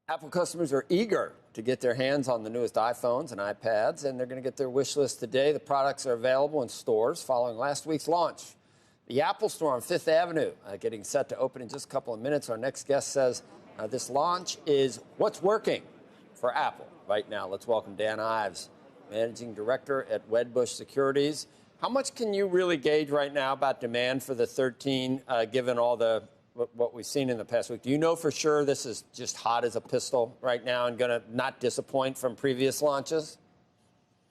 Apple customers are eager to get their hands on the newest iPhones and iPads, and they're going to get their wish list today. The products are available in stores following last week's launch. The Apple Store on Fifth Avenue getting set to open in just a couple of minutes. Our next guest says this launch is what's working for Apple right now. Let's welcome Dan Ives, Managing Director at Wedbush Securities. How much can you really gauge right now about demand for the 13, given all the what we've seen in the past week? Do you know for sure this is just hot as a pistol right now and going to not disappoint from previous launches?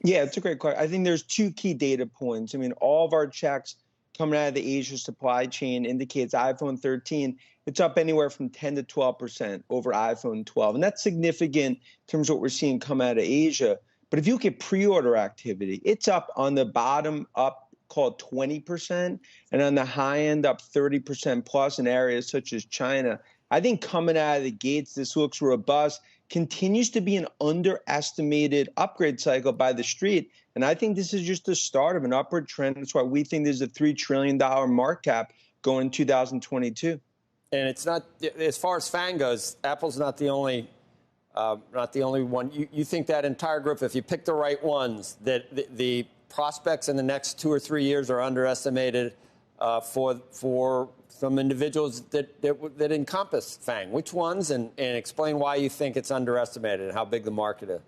Yeah, it's a great question. I think there's two key data points. I mean, all of our checks coming out of the Asia supply chain indicates iPhone 13, it's up anywhere from 10 to 12% over iPhone 12. And that's significant in terms of what we're seeing come out of Asia. But if you look at pre-order activity, it's up on the bottom, up called 20%, and on the high end up 30% plus in areas such as China. I think coming out of the gates, this looks robust, continues to be an underestimated upgrade cycle by the street. And I think this is just the start of an upward trend. That's why we think there's a $3 trillion market cap going in 2022. And it's not, as far as FANG goes, Apple's not the only one. You think that entire group, if you pick the right ones, that the prospects in the next 2 or 3 years are underestimated for some individuals that encompass FANG. Which ones, and explain why you think it's underestimated and how big the market is.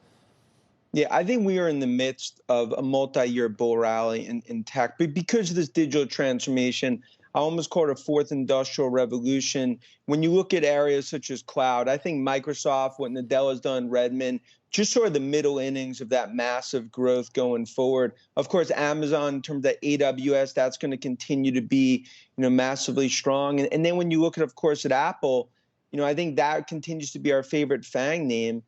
Yeah, I think we are in the midst of a multi-year bull rally in tech. But because of this digital transformation, I almost call it a fourth industrial revolution. When you look at areas such as cloud, I think Microsoft, what Nadella's done, Redmond, just sort of the middle innings of that massive growth going forward. Of course, Amazon, in terms of AWS, that's going to continue to be, massively strong. And then when you look at, of course, at Apple, I think that continues to be our favorite FANG name.